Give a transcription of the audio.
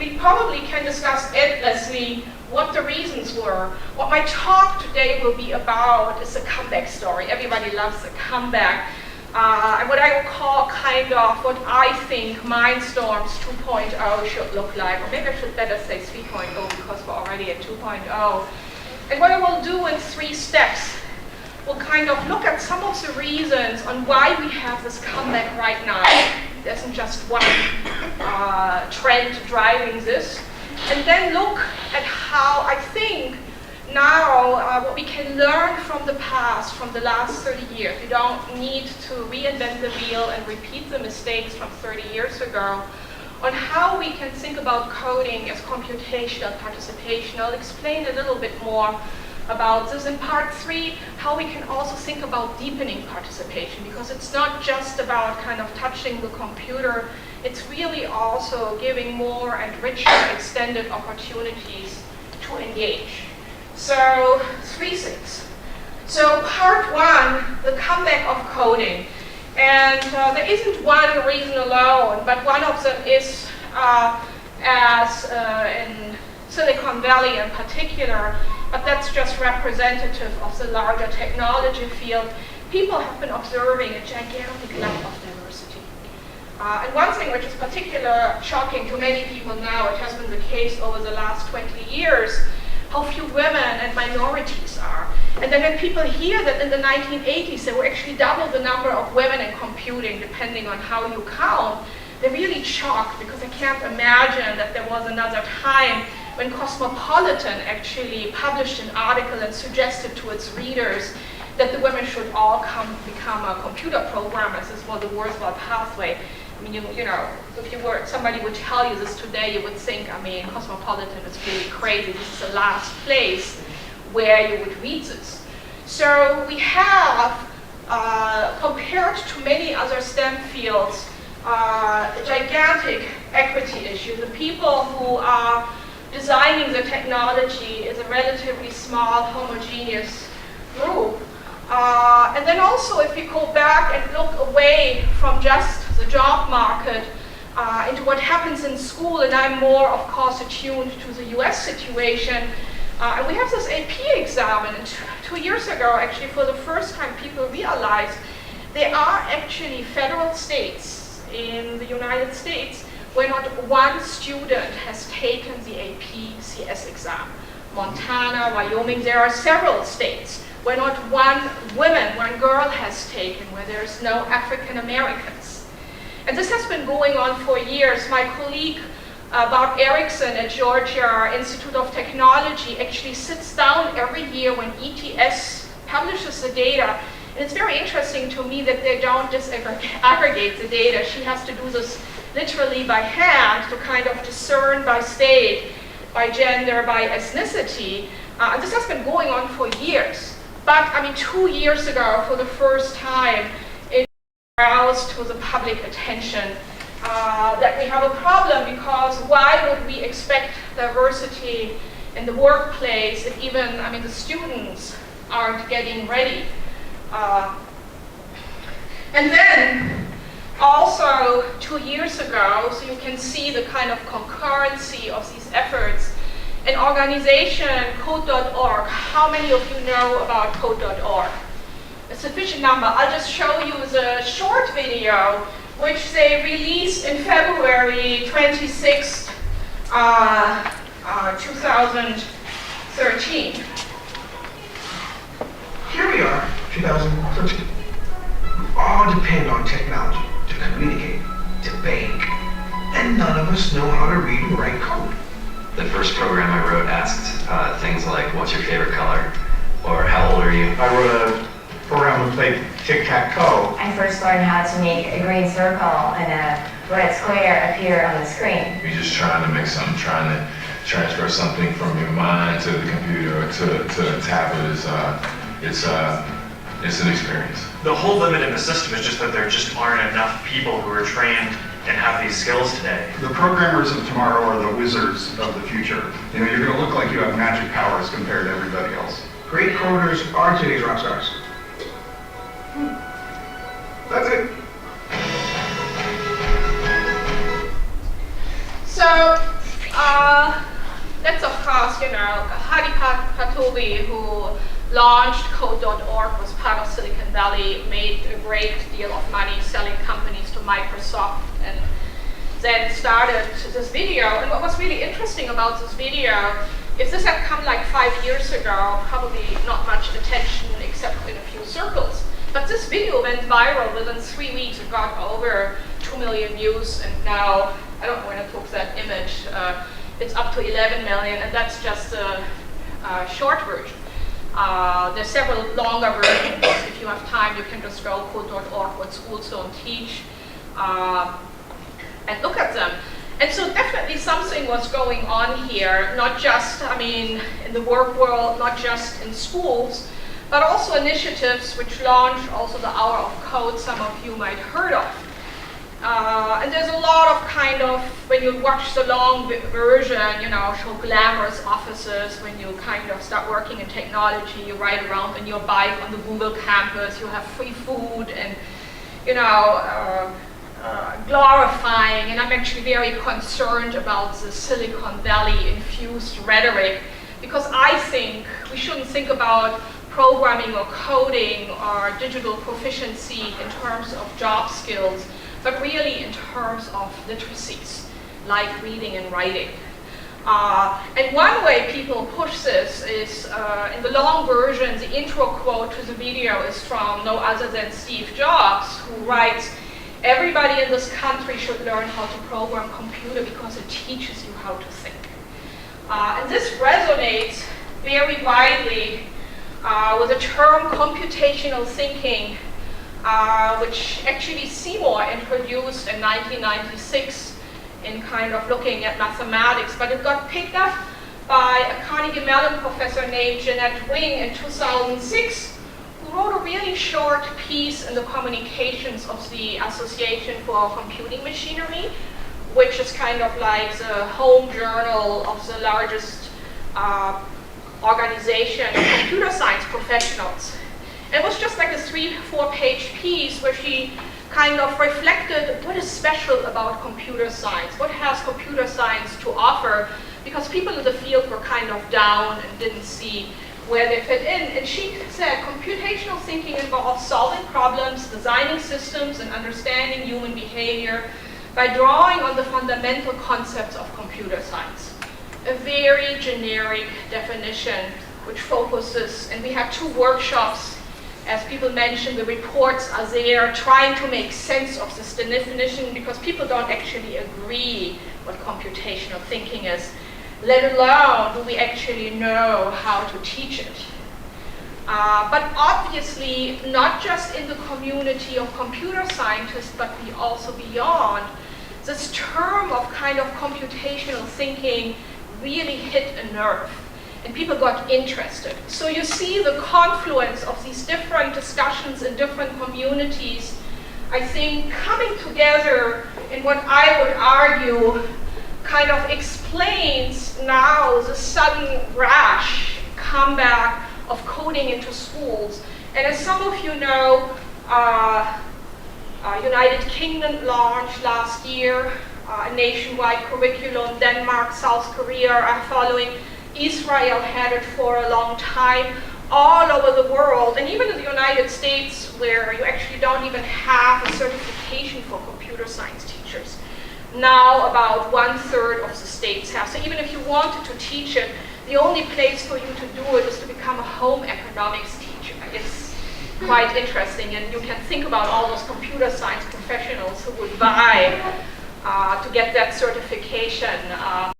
we probably can discuss endlessly what the reasons were. What my talk today will be about is a comeback story. Everybody loves a comeback. And what I would call kind of what I think Mindstorms 2.0 should look like. Or maybe I should better say 3.0 because we're already at 2.0. And what I will do in 3 steps, we'll kind of look at some of the reasons on why we have this comeback right now. There isn't just one trend driving this. And then look at how I think now what we can learn from the past, from the last 30 years. We don't need to reinvent the wheel and repeat the mistakes from 30 years ago on how we can think about coding as computational participation. I'll explain a little bit more about this in part 3, how we can also think about deepening participation, because it's not just about kind of touching the computer, it's really also giving more and richer extended opportunities to engage. So 3 things. So part 1, the comeback of coding. And there isn't one reason alone, but one of them is as in Silicon Valley in particular, but that's just representative of the larger technology field. People have been observing a gigantic lack of diversity. And one thing which is particularly shocking to many people now, it has been the case over the last 20 years, how few women and minorities are. And then when people hear that in the 1980s there were actually double the number of women in computing, depending on how you count, they're really shocked, because they can't imagine that there was another time when Cosmopolitan actually published an article and suggested to its readers that the women should all become computer programmers. This was a worthwhile pathway. I mean, you know, if somebody would tell you this today, you would think, I mean, Cosmopolitan is really crazy. This is the last place where you would read this. So we have, compared to many other STEM fields, a gigantic equity issue. The people who are designing the technology is a relatively small, homogeneous group. And then also, if we go back and look away from just the job market into what happens in school, and I'm more, of course, attuned to the US situation, and we have this AP exam, and 2 years ago, actually, for the first time, people realized there are actually federal states in the United States where not one student has taken the AP CS exam. Montana, Wyoming, there are several states where not one girl has taken, where there's no African Americans. And this has been going on for years. My colleague, Bob Erickson at Georgia Institute of Technology, actually sits down every year when ETS publishes the data. And it's very interesting to me that they don't disaggregate the data. She has to do this literally by hand to kind of discern by state, by gender, by ethnicity. And this has been going on for years. But I mean, 2 years ago, for the first time, it aroused to the public attention that we have a problem, because why would we expect diversity in the workplace if even, I mean, the students aren't getting ready? And then, also 2 years ago, so you can see the kind of concurrency of these efforts, an organization, Code.org. How many of you know about Code.org? A sufficient number. I'll just show you the short video, which they released in February 26th, 2013. Here we are, 2013. We all depend on technology to communicate, to bank, and none of us know how to read and write code. The first program I wrote asked things like, what's your favorite color? Or how old are you? I wrote a program to play tic-tac-toe. I first learned how to make a green circle and a red square appear on the screen. You're just trying to make something, trying to transfer something from your mind to the computer or to the tablet. It's an experience. The whole limit in the system is just that there just aren't enough people who are trained and have these skills today. The programmers of tomorrow are the wizards of the future. You know, you're going to look like you have magic powers compared to everybody else. Great coders are today's rock stars. That's it. So, because, Hadi Patobi, who launched Code.org, was part of Silicon Valley, made a great deal of money selling companies to Microsoft, and then started this video. And what was really interesting about this video, if this had come like 5 years ago, probably not much attention except in a few circles. But this video went viral within 3 weeks. It got over 2 million views, and now, I don't know when I took that image, it's up to 11 million, and that's just a short version. There's several longer versions. If you have time, you can just go Code.org, what schools don't teach, and look at them. And so definitely something was going on here, not just, in the work world, not just in schools, but also initiatives which launched also the Hour of Code, some of you might heard of. And there's a lot of when you watch the long version, show glamorous offices, when you start working in technology, you ride around on your bike on the Google campus, you have free food and, glorifying, and I'm actually very concerned about the Silicon Valley infused rhetoric, because I think we shouldn't think about programming or coding or digital proficiency in terms of job skills, but really in terms of literacies, like reading and writing. And one way people push this is, in the long version, the intro quote to the video is from no other than Steve Jobs, who writes, "Everybody in this country should learn how to program computer because it teaches you how to think." And this resonates very widely with the term computational thinking, which actually Seymour introduced in 1996 in looking at mathematics, but it got picked up by a Carnegie Mellon professor named Jeanette Wing in 2006, who wrote a really short piece in the Communications of the Association for Computing Machinery, which is like the home journal of the largest organization of computer science professionals. And it was just like a 3-4 page piece where she reflected what is special about computer science, what has computer science to offer, because people in the field were down and didn't see where they fit in. And she said computational thinking involves solving problems, designing systems, and understanding human behavior by drawing on the fundamental concepts of computer science. A very generic definition which focuses, and we had 2 workshops, as people mentioned, the reports are there trying to make sense of this definition, because people don't actually agree what computational thinking is, let alone do we actually know how to teach it. But obviously, not just in the community of computer scientists, but also beyond, this term of computational thinking really hit a nerve, and people got interested. So you see the confluence of these different discussions in different communities, I think, coming together in what I would argue explains now the sudden rash comeback of coding into schools. And as some of you know, United Kingdom launched last year a nationwide curriculum. Denmark, South Korea are following. Israel had it for a long time. All over the world, and even in the United States, where you actually don't even have a certification for computer science teachers, now about 1/3 of the states have. So even if you wanted to teach it, the only place for you to do it is to become a home economics teacher. It's quite interesting, and you can think about all those computer science professionals who would buy to get that certification.